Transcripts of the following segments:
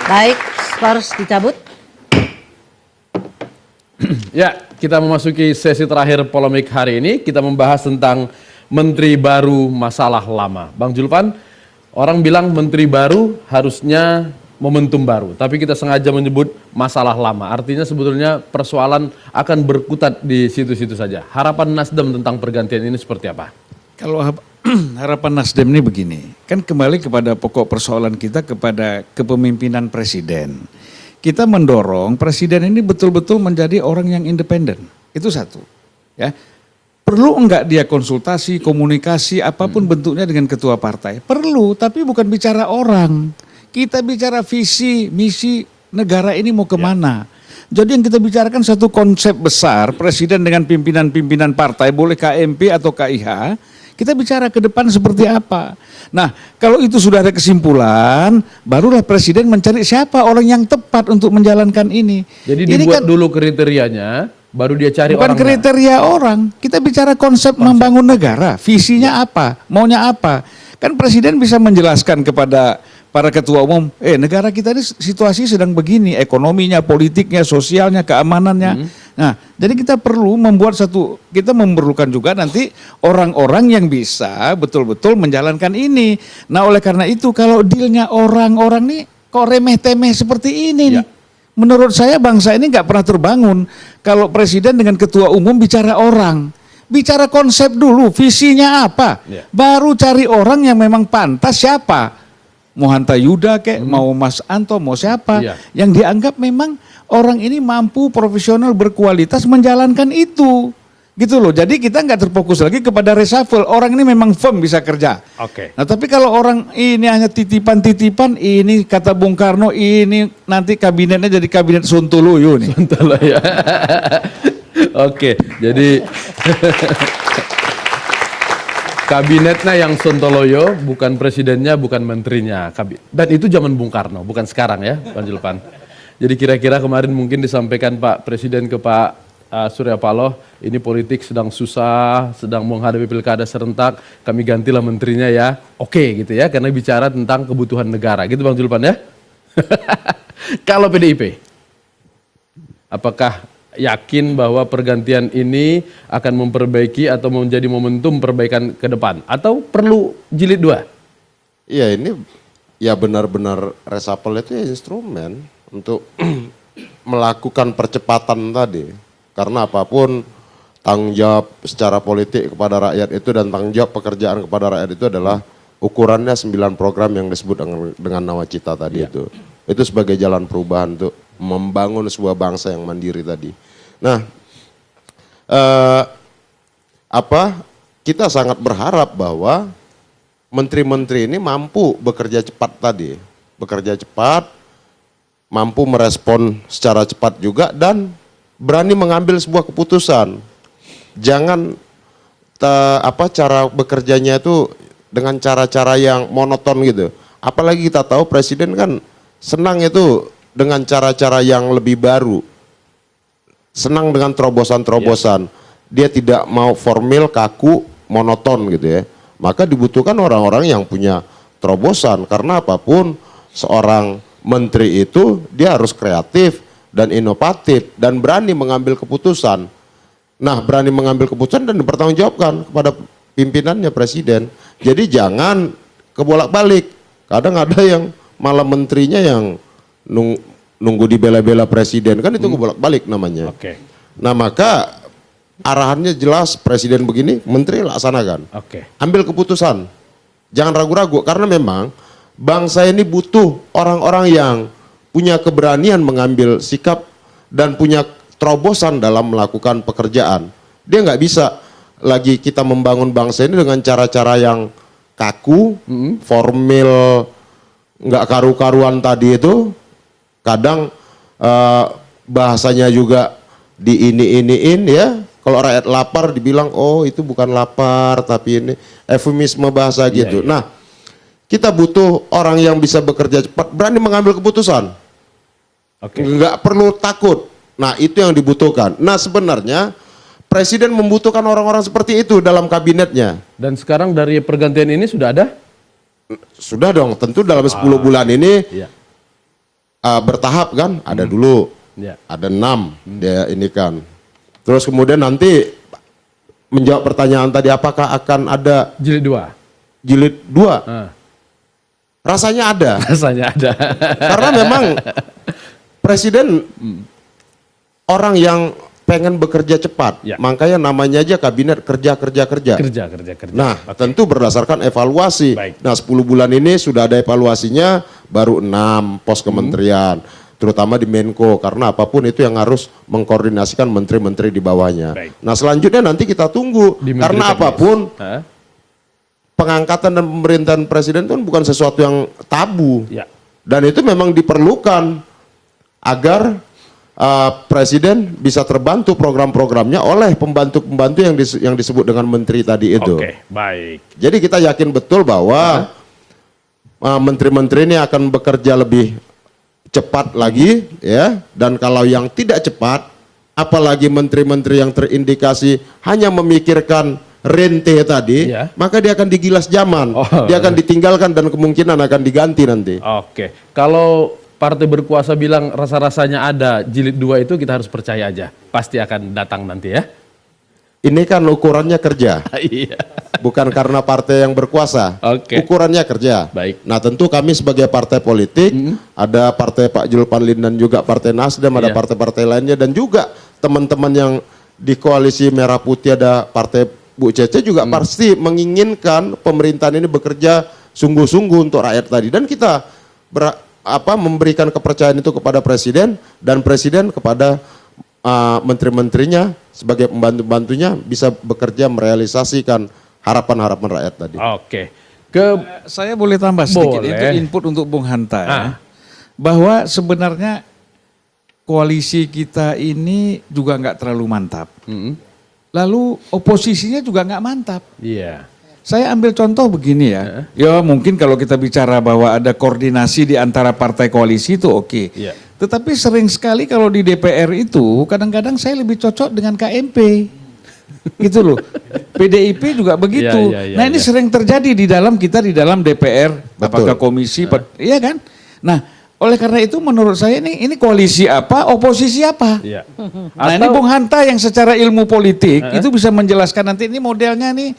Baik, harus dicabut. Ya, kita memasuki sesi terakhir polemik hari ini. Kita membahas tentang menteri baru masalah lama. Bang Julpan, orang bilang menteri baru harusnya momentum baru. Tapi kita sengaja menyebut masalah lama. Artinya sebetulnya persoalan akan berkutat di situ-situ saja. Harapan Nasdem tentang pergantian ini seperti apa? Kalau harapan Nasdem ini begini, kan kembali kepada pokok persoalan kita kepada kepemimpinan presiden. Kita mendorong presiden ini betul-betul menjadi orang yang independen. Itu satu. Ya. Perlu enggak dia konsultasi, komunikasi, apapun bentuknya dengan ketua partai? Perlu, tapi bukan bicara orang. Kita bicara visi, misi negara ini mau kemana. Jadi yang kita bicarakan satu konsep besar, presiden dengan pimpinan-pimpinan partai, boleh KMP atau KIH, kita bicara ke depan seperti apa. Nah, kalau itu sudah ada kesimpulan, barulah presiden mencari siapa orang yang tepat untuk menjalankan ini. Jadi ini dibuat kan dulu kriterianya, baru dia cari bukan orangnya. kriteria orang, kita bicara konsep membangun negara, visinya apa, maunya apa. Kan presiden bisa menjelaskan kepada para ketua umum, negara kita ini situasi sedang begini, ekonominya, politiknya, sosialnya, keamanannya. Nah, jadi kita perlu membuat kita memerlukan juga nanti orang-orang yang bisa betul-betul menjalankan ini. Nah, oleh karena itu kalau dealnya orang-orang nih kok remeh-temeh seperti ini nih. Menurut saya bangsa ini nggak pernah terbangun kalau presiden dengan ketua umum bicara orang. Bicara konsep dulu, visinya apa. Baru cari orang yang memang pantas siapa. Mau Hanta Yuda kek, mau Mas Anto, mau siapa. Yang dianggap memang orang ini mampu, profesional, berkualitas menjalankan itu. Gitu loh, jadi kita nggak terfokus lagi kepada reshuffle. Orang ini memang firm bisa kerja. Nah tapi kalau orang ini hanya titipan-titipan, ini kata Bung Karno, ini nanti kabinetnya jadi kabinet Sontoloyo nih. Sontoloyo. Oke, jadi kabinetnya yang Sontoloyo, bukan presidennya, bukan menterinya. Dan itu zaman Bung Karno, bukan sekarang ya, Bang Julpan. Jadi kira-kira kemarin mungkin disampaikan Pak Presiden ke Pak Surya Paloh, ini politik sedang susah, sedang menghadapi pilkada serentak, kami gantilah menterinya ya. Oke gitu ya, karena bicara tentang kebutuhan negara. Gitu Bang Julpan ya. Kalau PDIP, apakah yakin bahwa pergantian ini akan memperbaiki atau menjadi momentum perbaikan ke depan? Atau perlu jilid 2? Iya, ini ya benar-benar reshuffle itu ya instrumen untuk melakukan percepatan tadi. Karena apapun tanggung jawab secara politik kepada rakyat itu dan tanggung jawab pekerjaan kepada rakyat itu adalah ukurannya 9 program yang disebut dengan nawacita tadi itu. Itu sebagai jalan perubahan untuk membangun sebuah bangsa yang mandiri tadi. Nah, kita sangat berharap bahwa menteri-menteri ini mampu bekerja cepat tadi, bekerja cepat, mampu merespon secara cepat juga dan berani mengambil sebuah keputusan. Jangan cara bekerjanya itu dengan cara-cara yang monoton gitu. Apalagi kita tahu presiden kan senang itu dengan cara-cara yang lebih baru. Senang dengan terobosan-terobosan. Dia tidak mau formil, kaku, monoton gitu ya. Maka dibutuhkan orang-orang yang punya terobosan. Karena apapun seorang menteri itu dia harus kreatif dan inovatif dan berani mengambil keputusan. Nah, berani mengambil keputusan dan dipertanggungjawabkan kepada pimpinannya presiden. Jadi jangan kebolak-balik. Kadang ada yang malah menterinya yang nunggu dibela-bela presiden, kan itu kebolak-balik namanya. Nah, maka arahannya jelas, presiden begini, menteri laksanakan. Ambil keputusan. Jangan ragu-ragu karena memang bangsa ini butuh orang-orang yang punya keberanian mengambil sikap dan punya terobosan dalam melakukan pekerjaan. Dia nggak bisa lagi kita membangun bangsa ini dengan cara-cara yang kaku, formil, nggak karu-karuan tadi itu. Kadang bahasanya juga diini-iniin ya. Kalau rakyat lapar dibilang, oh itu bukan lapar, tapi ini eufemisme bahasa gitu. Nah, kita butuh orang yang bisa bekerja cepat, berani mengambil keputusan. Nggak perlu takut. Nah, itu yang dibutuhkan. Nah, sebenarnya presiden membutuhkan orang-orang seperti itu dalam kabinetnya. Dan sekarang dari pergantian ini sudah ada? Sudah dong, tentu dalam 10 bulan ini bertahap kan, ada dulu, Ya. ada 6 dia ini kan. Terus kemudian nanti menjawab pertanyaan tadi, apakah akan ada Jilid 2. jilid 2? Ah, Rasanya ada, rasanya ada. karena memang presiden orang yang pengen bekerja cepat, Ya. makanya namanya aja kabinet kerja. Kerja. Nah, tentu berdasarkan evaluasi. Baik. Nah, 10 bulan ini sudah ada evaluasinya, baru 6 pos kementerian, terutama di Menko, karena apapun itu yang harus mengkoordinasikan menteri-menteri di bawahnya. Baik. Nah, selanjutnya nanti kita tunggu, Di Menteri karena Teknis. apapun Hah? pengangkatan dan pemerintahan presiden itu bukan sesuatu yang tabu. Ya. Dan itu memang diperlukan agar presiden bisa terbantu program-programnya oleh pembantu-pembantu yang disebut dengan menteri tadi itu. Oke, baik. Jadi kita yakin betul bahwa menteri-menteri ini akan bekerja lebih cepat lagi, ya. Dan kalau yang tidak cepat, apalagi menteri-menteri yang terindikasi hanya memikirkan rente tadi, Ya. maka dia akan digilas zaman, Oh. dia akan ditinggalkan dan kemungkinan akan diganti nanti. Oke. Kalau partai berkuasa bilang rasa-rasanya ada jilid 2 itu kita harus percaya aja. Pasti akan datang nanti ya. Ini kan ukurannya kerja, Iya. bukan karena partai yang berkuasa. Oke. Ukurannya kerja. Baik. Nah, tentu kami sebagai partai politik, ada partai Pak Julpan dan juga partai Nasdem, ada Iya. partai-partai lainnya, dan juga teman-teman yang di koalisi Merah Putih, ada partai Bu Cece juga pasti menginginkan pemerintahan ini bekerja sungguh-sungguh untuk rakyat tadi. Dan kita memberikan kepercayaan itu kepada presiden, dan presiden kepada menteri-menterinya sebagai pembantu-pembantunya bisa bekerja merealisasikan harapan-harapan rakyat tadi. Oke. Ke Saya boleh tambah sedikit, Boleh. itu input untuk Bung Hanta ya. Ah. Bahwa sebenarnya koalisi kita ini juga nggak terlalu mantap. Lalu oposisinya juga nggak mantap. Iya. Saya ambil contoh begini ya. Ya mungkin kalau kita bicara bahwa ada koordinasi di antara partai koalisi itu oke. Iya. Tetapi sering sekali kalau di DPR itu kadang-kadang saya lebih cocok dengan KMP. Gitu loh. PDIP juga begitu. Iya, Nah ini iya. sering terjadi di dalam DPR, Betul. apakah komisi, iya kan? Nah, oleh karena itu menurut saya ini koalisi apa, oposisi apa? Iya. Nah ini Bung Hanta yang secara ilmu politik itu bisa menjelaskan nanti ini modelnya nih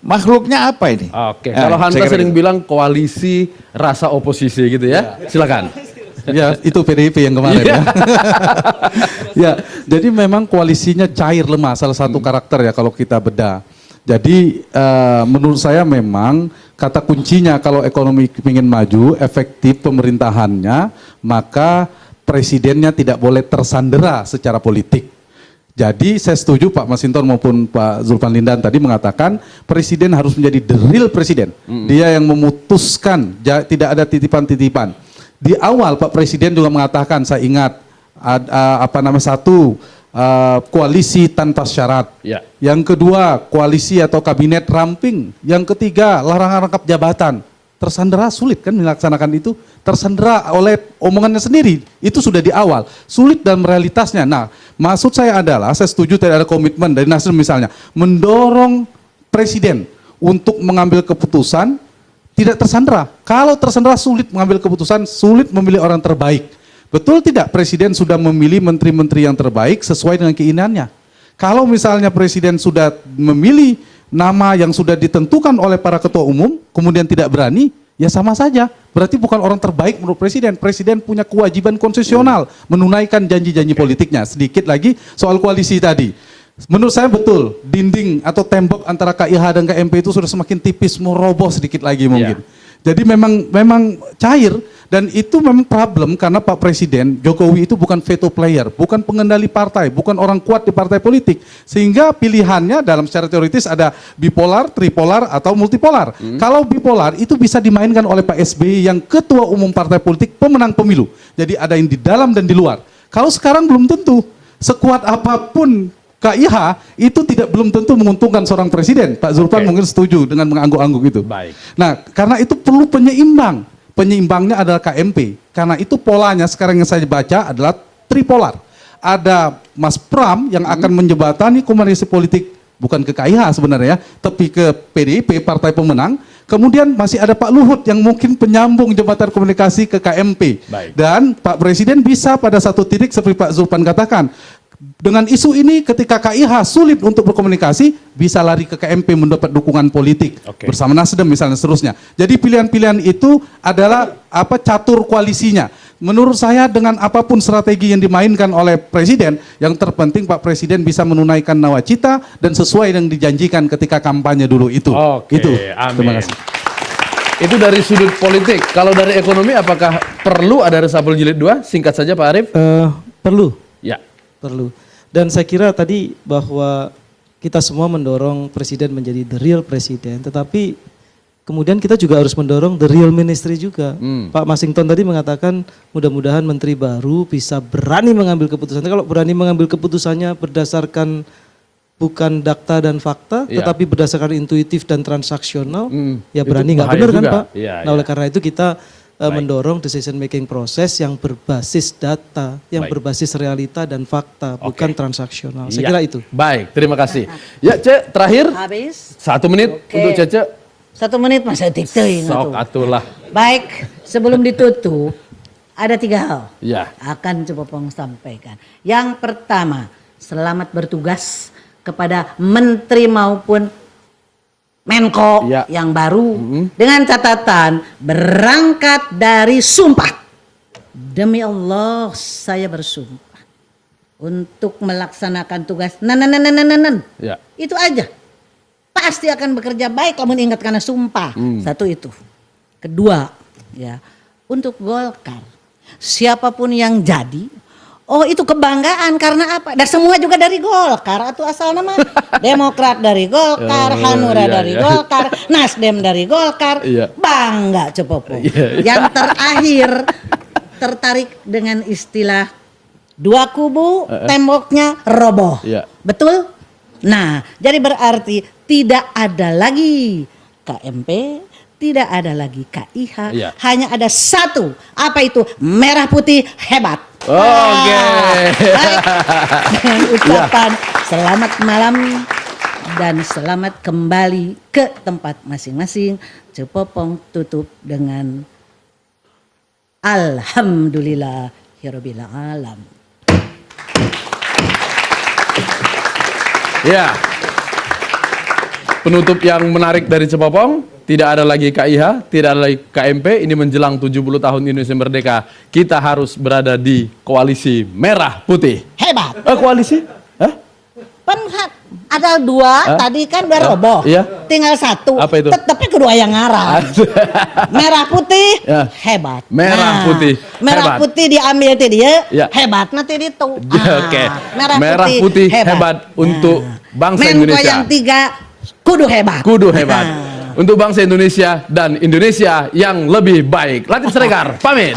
makhluknya apa ini? Oke. Nah, Kalau Hanta saya kira sering gitu. bilang koalisi rasa oposisi gitu ya. Silakan. Ya, itu PDIP yang kemarin ya. Ya, jadi memang koalisinya cair lemah, salah satu karakter ya kalau kita bedah. Jadi menurut saya memang kata kuncinya kalau ekonomi ingin maju, efektif pemerintahannya, maka presidennya tidak boleh tersandera secara politik. Jadi saya setuju Pak Masinton maupun Pak Zulfan Lindan tadi mengatakan presiden harus menjadi the real presiden. Dia yang memutuskan, tidak ada titipan-titipan. Di awal Pak Presiden juga mengatakan, saya ingat satu koalisi tanpa syarat. Ya. Yang kedua koalisi atau kabinet ramping. Yang ketiga larangan rangkap jabatan. Tersandera sulit kan melaksanakan itu. Tersandera oleh omongannya sendiri. Itu sudah di awal. Sulit dalam realitasnya. Nah maksud saya adalah saya setuju tidak ada komitmen dari Nasdem misalnya. Mendorong presiden untuk mengambil keputusan tidak tersandera. Kalau tersandera sulit mengambil keputusan, sulit memilih orang terbaik. Betul tidak presiden sudah memilih menteri-menteri yang terbaik sesuai dengan keinginannya? Kalau misalnya presiden sudah memilih nama yang sudah ditentukan oleh para ketua umum, kemudian tidak berani, ya sama saja. Berarti bukan orang terbaik menurut presiden. Presiden punya kewajiban konstitusional menunaikan janji-janji politiknya. Sedikit lagi soal koalisi tadi. Menurut saya betul, dinding atau tembok antara KIH dan KMP itu sudah semakin tipis, mau roboh sedikit lagi mungkin. Jadi memang cair dan itu memang problem karena Pak Presiden Jokowi itu bukan veto player, bukan pengendali partai, bukan orang kuat di partai politik. Sehingga pilihannya dalam secara teoritis ada bipolar, tripolar atau multipolar. Kalau bipolar itu bisa dimainkan oleh Pak SBY yang ketua umum partai politik pemenang pemilu. Jadi ada yang di dalam dan di luar. Kalau sekarang belum tentu, sekuat apapun KIH itu belum tentu menguntungkan seorang presiden. Pak Zulfan mungkin setuju dengan mengangguk-angguk itu. Baik. Nah, karena itu perlu penyeimbang. Penyeimbangnya adalah KMP. Karena itu polanya sekarang yang saya baca adalah tripolar. Ada Mas Pram yang akan menjembatani komunikasi politik bukan ke KIH sebenarnya, tapi ke PDIP, partai pemenang. Kemudian masih ada Pak Luhut yang mungkin penyambung jembatan komunikasi ke KMP. Baik. Dan Pak Presiden bisa pada satu titik seperti Pak Zulpan katakan, dengan isu ini ketika KIH sulit untuk berkomunikasi, bisa lari ke KMP mendapat dukungan politik bersama Nasdem misalnya seterusnya. Jadi pilihan-pilihan itu adalah catur koalisinya. Menurut saya dengan apapun strategi yang dimainkan oleh Presiden, yang terpenting Pak Presiden bisa menunaikan nawacita dan sesuai yang dijanjikan ketika kampanye dulu itu. Oke, Itu. amin. Terima kasih. Itu dari sudut politik. Kalau dari ekonomi, apakah perlu ada reshuffle jilid 2? Singkat saja Pak Arief. Perlu. Ya. Perlu. Dan saya kira tadi bahwa kita semua mendorong presiden menjadi the real presiden, tetapi kemudian kita juga harus mendorong the real ministry juga. Pak Masington tadi mengatakan mudah-mudahan menteri baru bisa berani mengambil keputusan. Kalau berani mengambil keputusannya berdasarkan bukan data dan fakta, Iya. tetapi berdasarkan intuitif dan transaksional, ya Itu berani nggak bahaya benar kan juga. Pak? Iya, Nah iya. oleh karena itu kita mendorong decision making proses yang berbasis data, yang Baik. berbasis realita dan fakta, bukan transaksional. Saya Ya. kira itu. Baik, terima kasih. Ya, Ce, terakhir Habis. 1 menit Oke. untuk Cece. 1 menit masa diktein Sok atuh. atulah. Baik, sebelum ditutup ada 3 hal Ya. akan coba Pong sampaikan. Yang pertama, selamat bertugas kepada menteri maupun Menko Ya. yang baru dengan catatan berangkat dari sumpah. Demi Allah saya bersumpah untuk melaksanakan tugas nan. Ya. Itu aja. Pasti akan bekerja baik kamu ingat karena sumpah. Satu itu. Kedua, ya, untuk Golkar. Siapapun yang jadi, oh itu kebanggaan karena apa? Dan semua juga dari Golkar atau asal nama Demokrat dari Golkar, Hanura iya, dari iya. Golkar, Nasdem dari Golkar. Iya. Bangga Cepopo. Iya, iya. Yang terakhir tertarik dengan istilah dua kubu temboknya roboh. Iya. Betul? Nah, jadi berarti tidak ada lagi KMP, tidak ada lagi KIH, Iya. hanya ada satu. Apa itu? Merah putih hebat. Oke. Baik. Dengan ucapan selamat malam dan selamat kembali ke tempat masing-masing. Cepopong tutup dengan Alhamdulillahirabbil alam. Ya. Penutup yang menarik dari Cepopong, tidak ada lagi KIH, tidak ada lagi KMP, ini menjelang 70 tahun Indonesia Merdeka. Kita harus berada di koalisi merah putih. Hebat. Koalisi? Hah? Kan ada dua, tadi kan udah roboh. Iya. Tinggal satu. Apa itu? Tetapnya kedua yang ngarang. Merah putih, Ya. hebat. Merah putih, Merah hebat. putih diambil ti dia, Ya. hebat nanti itu. Oke. Merah putih hebat untuk bangsa Menko Indonesia. yang 3 kudu hebat. Kudu hebat. Nah. Untuk bangsa Indonesia dan Indonesia yang lebih baik. Latif Siregar, pamit.